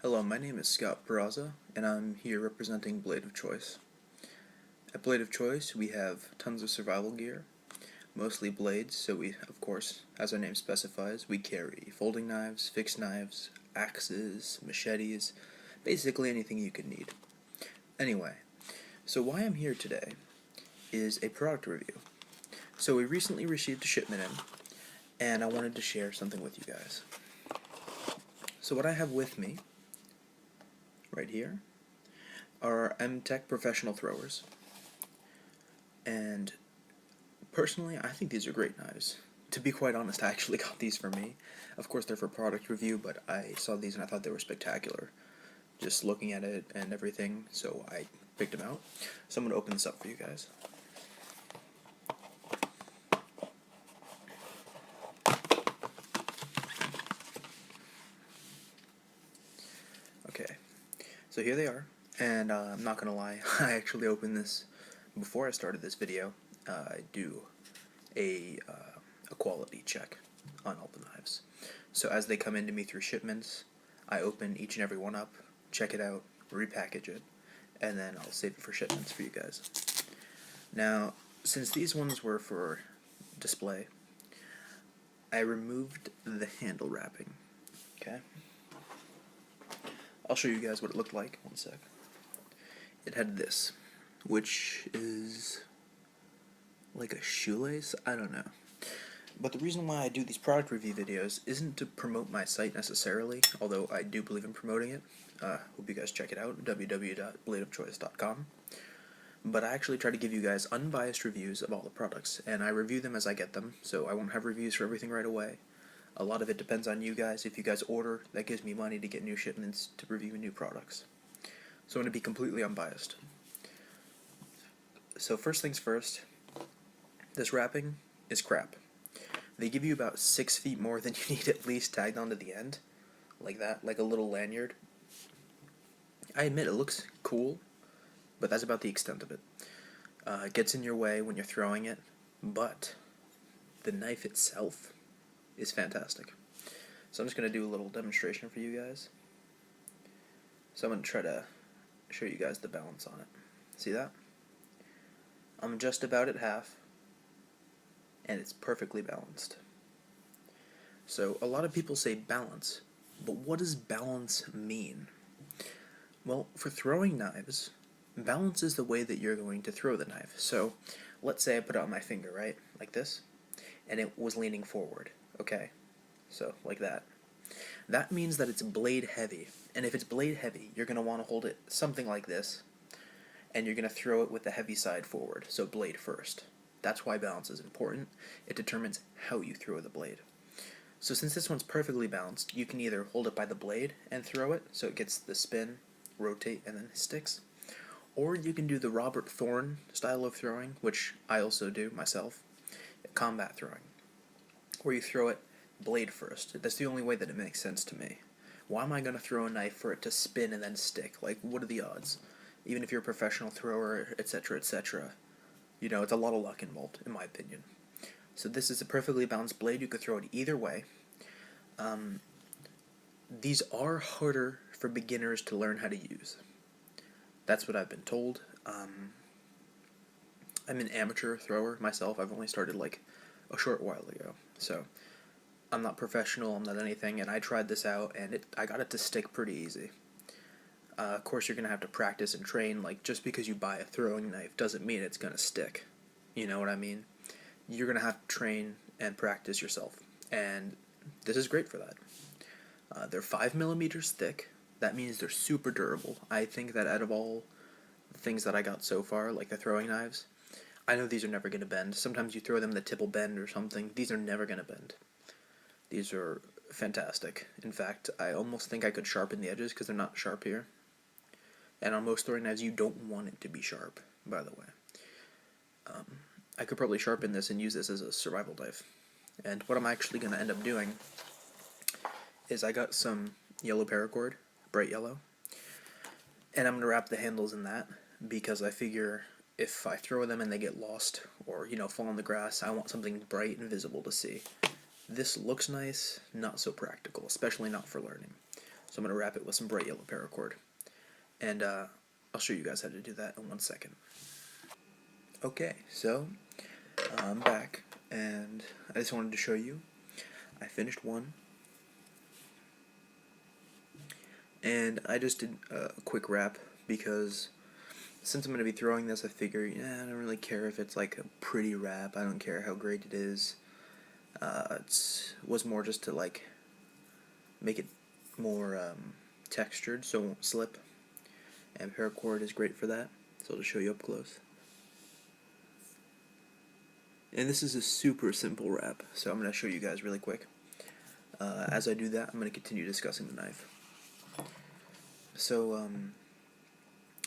Hello, my name is Scott Peraza, and I'm here representing Blade of Choice. At Blade of Choice, we have tons of survival gear, mostly blades, so we, of course, as our name specifies, we carry folding knives, fixed knives, axes, machetes, basically anything you could need. Anyway, so why I'm here today is a product review. So we recently received a shipment in, and I wanted to share something with you guys. So what I have with me, right here, are Mtech Professional Throwers. And personally, I think these are great knives. To be quite honest, I actually got these for me. Of course, they're for product review, but I saw these and I thought they were spectacular. Just looking at it and everything, so I picked them out. So I'm going to open this up for you guys. Okay, so here they are. And I'm not going to lie, I actually opened this before I started this video. I do a quality check on all the knives. So as they come into me through shipments, I open each and every one up, check it out, repackage it, and then I'll save it for shipments for you guys. Now, since these ones were for display, I removed the handle wrapping. Okay? I'll show you guys what it looked like. One sec. It had this, which is like a shoelace? I don't know. But the reason why I do these product review videos isn't to promote my site necessarily, although I do believe in promoting it. Hope you guys check it out, www.bladeofchoice.com. But I actually try to give you guys unbiased reviews of all the products, and I review them as I get them, so I won't have reviews for everything right away. A lot of it depends on you guys. If you guys order, that gives me money to get new shipments to review new products. So I'm going to be completely unbiased. So first things first, this wrapping is crap. They give you about 6 feet more than you need at least tagged onto the end. Like that, like a little lanyard. I admit it looks cool, but that's about the extent of it. It gets in your way when you're throwing it, but the knife itself is fantastic. So I'm just going to do a little demonstration for you guys. So I'm going to try to show you guys the balance on it. See that? I'm just about at half, and it's perfectly balanced. So a lot of people say balance, but what does balance mean? Well, for throwing knives, balance is the way that you're going to throw the knife. So let's say I put it on my finger, right? Like this, and it was leaning forward. Okay, so like that. That means that it's blade heavy, and if it's blade heavy, you're going to want to hold it something like this, and you're going to throw it with the heavy side forward, so blade first. That's why balance is important. It determines how you throw the blade. So since this one's perfectly balanced, you can either hold it by the blade and throw it, so it gets the spin, rotate, and then sticks. Or you can do the Robert Thorne style of throwing, which I also do myself, combat throwing, where you throw it blade first. That's the only way that it makes sense to me. Why am I going to throw a knife for it to spin and then stick? Like, what are the odds? Even if you're a professional thrower, etc., etc., you know, it's a lot of luck involved, in my opinion. So this is a perfectly balanced blade. You could throw it either way. These are harder for beginners to learn how to use. That's what I've been told. I'm an amateur thrower myself. I've only started like a short while ago. So I'm not professional, I'm not anything, and I tried this out, and I got it to stick pretty easy. Of course, you're going to have to practice and train. Like, just because you buy a throwing knife doesn't mean it's going to stick. You know what I mean? You're going to have to train and practice yourself, and this is great for that. They're 5 millimeters thick. That means they're super durable. I think that out of all the things that I got so far, like the throwing knives, I know these are never going to bend. Sometimes you throw them, the tip will bend or something. These are never going to bend. These are fantastic. In fact, I almost think I could sharpen the edges because they're not sharp here. And on most throwing knives, you don't want it to be sharp, by the way. I could probably sharpen this and use this as a survival knife. And what I'm actually going to end up doing is I got some yellow paracord, bright yellow, and I'm going to wrap the handles in that because I figure if I throw them and they get lost or, you know, fall on the grass, I want something bright and visible to see. This looks nice, not so practical, especially not for learning. So I'm going to wrap it with some bright yellow paracord. And I'll show you guys how to do that in 1 second. Okay, so I'm back, and I just wanted to show you. I finished one, and I just did a quick wrap because since I'm going to be throwing this, I figure, I don't really care if it's like a pretty wrap. I don't care how great it is. It was more just to like make it more textured so it won't slip, and paracord is great for that. So I'll just show you up close. And this is a super simple wrap, so I'm going to show you guys really quick. As I do that, I'm going to continue discussing the knife. So,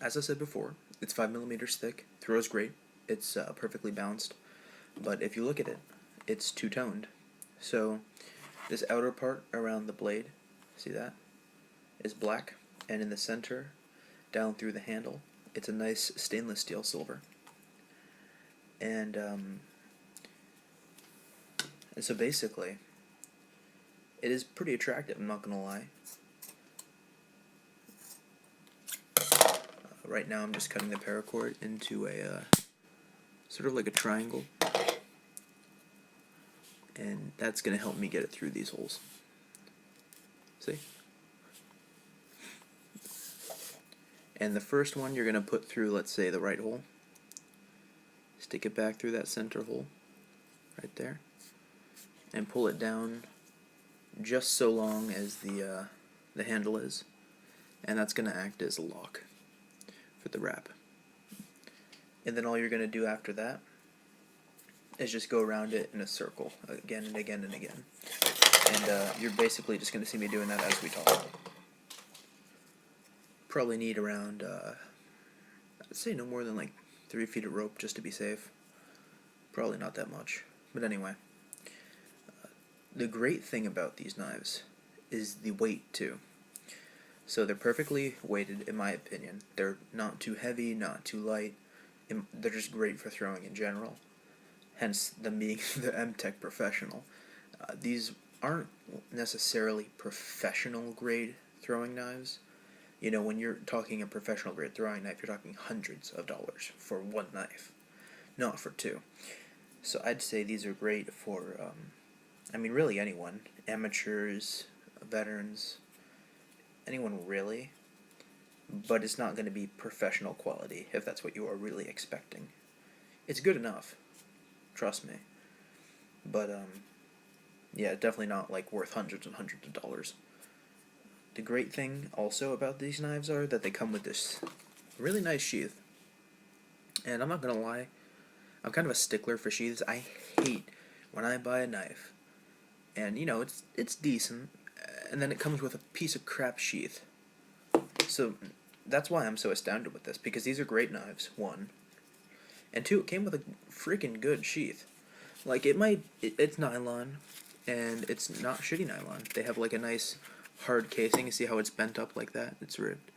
as I said before, it's 5mm thick, throws great, it's perfectly balanced, but if you look at it, it's two-toned. So, this outer part around the blade, see that, is black, and in the center, down through the handle, it's a nice stainless steel silver. And so basically, it is pretty attractive, I'm not going to lie. Right now I'm just cutting the paracord into a sort of like a triangle, and that's going to help me get it through these holes. See? And the first one you're going to put through, let's say, the right hole. Stick it back through that center hole, right there, and pull it down just so long as the handle is, and that's going to act as a lock for the wrap. And then all you're going to do after that is just go around it in a circle again and again and again. And you're basically just going to see me doing that as we talk. Probably need around, I'd say no more than like 3 feet of rope just to be safe. Probably not that much. But anyway, the great thing about these knives is the weight too. So they're perfectly weighted, in my opinion. They're not too heavy, not too light. They're just great for throwing in general. Hence them being the Mtech Professional. These aren't necessarily professional grade throwing knives. You know, when you're talking a professional grade throwing knife, you're talking hundreds of dollars for one knife, not for two. So I'd say these are great for, I mean, really anyone. Amateurs, veterans, anyone really. But it's not going to be professional quality, if that's what you are really expecting. It's good enough, trust me. But, yeah, definitely not, like, worth hundreds and hundreds of dollars. The great thing also about these knives are that they come with this really nice sheath. And I'm not going to lie, I'm kind of a stickler for sheaths. I hate when I buy a knife, and, you know, it's decent, and then it comes with a piece of crap sheath. So that's why I'm so astounded with this, because these are great knives, one. And two, it came with a freaking good sheath. Like, it's nylon, and it's not shitty nylon. They have like a nice hard casing. You see how it's bent up like that? It's ribbed.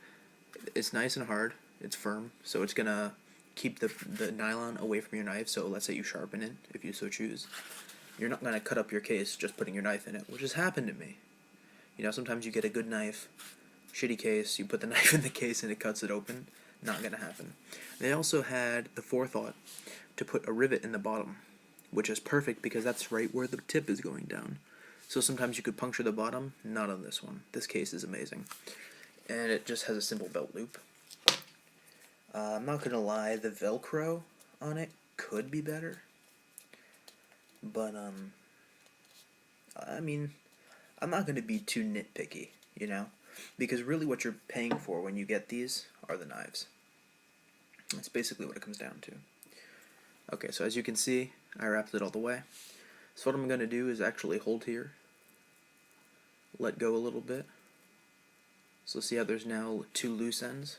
It's nice and hard. It's firm, so it's gonna keep the nylon away from your knife. So let's say you sharpen it, if you so choose. You're not gonna cut up your case just putting your knife in it, which has happened to me. You know, sometimes you get a good knife, shitty case, you put the knife in the case and it cuts it open. Not gonna happen. They also had the forethought to put a rivet in the bottom, which is perfect because that's right where the tip is going down. So sometimes you could puncture the bottom, not on this one. This case is amazing. And it just has a simple belt loop. I'm not gonna lie, the Velcro on it could be better. But, I mean, I'm not gonna be too nitpicky, you know? Because really what you're paying for when you get these are the knives. That's basically what it comes down to. Okay, so as you can see, I wrapped it all the way. So what I'm going to do is actually hold here, let go a little bit. So see how there's now 2 loose ends?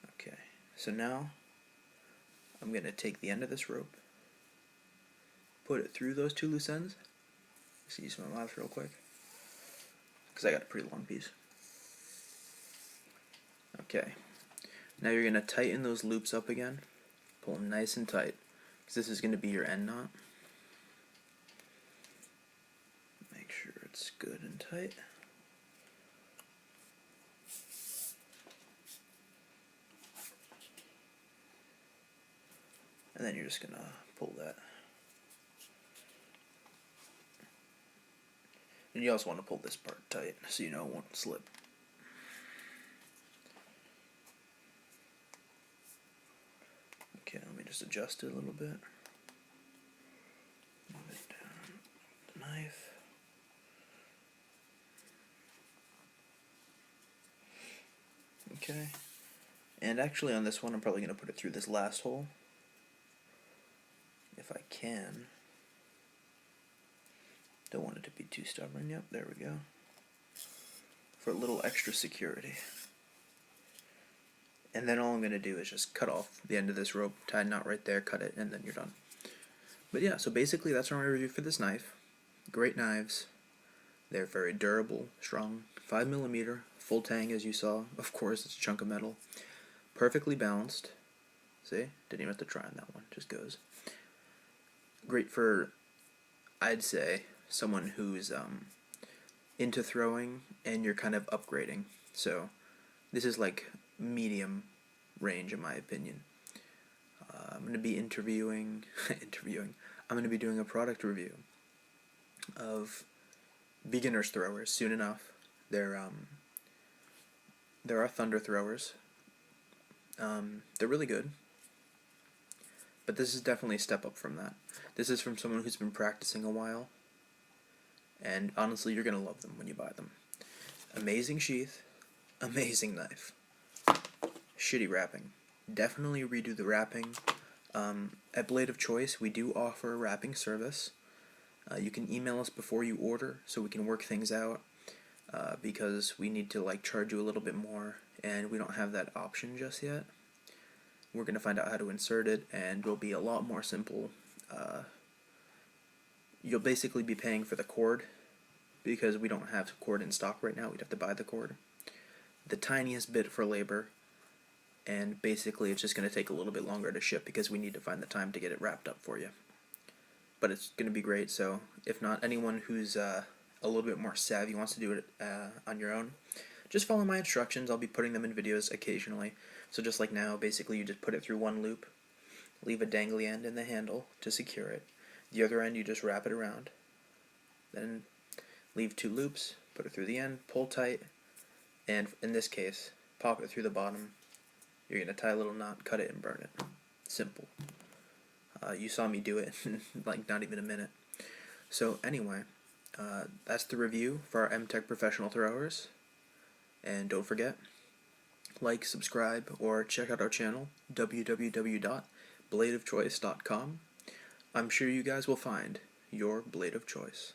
Okay, so now I'm going to take the end of this rope, put it through those 2 loose ends. Just use my mouth real quick, because I got a pretty long piece. Okay, now you're going to tighten those loops up again, pull them nice and tight, because this is going to be your end knot. Make sure it's good and tight. And then you're just gonna pull that. And you also want to pull this part tight so you know it won't slip. Okay, let me just adjust it a little bit. Move it down with the knife. Okay. And actually on this one I'm probably going to put it through this last hole. If I can. Don't want it to be too stubborn. Yep, there we go. For a little extra security. And then all I'm going to do is just cut off the end of this rope, tie a knot right there, cut it, and then you're done. But yeah, so basically that's our review for this knife. Great knives. They're very durable, strong, 5mm, full tang as you saw. Of course, it's a chunk of metal. Perfectly balanced. See? Didn't even have to try on that one, just goes. Great for, I'd say, someone who's into throwing and you're kind of upgrading. So this is like medium range in my opinion. I'm going to be interviewing, I'm going to be doing a product review of beginners throwers soon enough. There are thunder throwers. They're really good. But this is definitely a step up from that. This is from someone who's been practicing a while. And honestly, you're going to love them when you buy them. Amazing sheath. Amazing knife. Shitty wrapping. Definitely redo the wrapping. At Blade of Choice, we do offer a wrapping service. You can email us before you order so we can work things out. Because we need to charge you a little bit more. And we don't have that option just yet. We're going to find out how to insert it, and it'll be a lot more simple. You'll basically be paying for the cord, because we don't have cord in stock right now. We'd have to buy the cord. The tiniest bit for labor, and basically it's just going to take a little bit longer to ship because we need to find the time to get it wrapped up for you. But it's going to be great, so if not, anyone who's a little bit more savvy wants to do it on your own, just follow my instructions. I'll be putting them in videos occasionally. So just like now, basically you just put it through one loop, leave a dangly end in the handle to secure it. The other end you just wrap it around. Then leave 2 loops, put it through the end, pull tight, and in this case, pop it through the bottom. You're going to tie a little knot, cut it, and burn it. Simple. You saw me do it in not even a minute. So anyway, that's the review for our Mtech Professional Throwers. And don't forget, like, subscribe, or check out our channel, www.bladeofchoice.com. I'm sure you guys will find your blade of choice.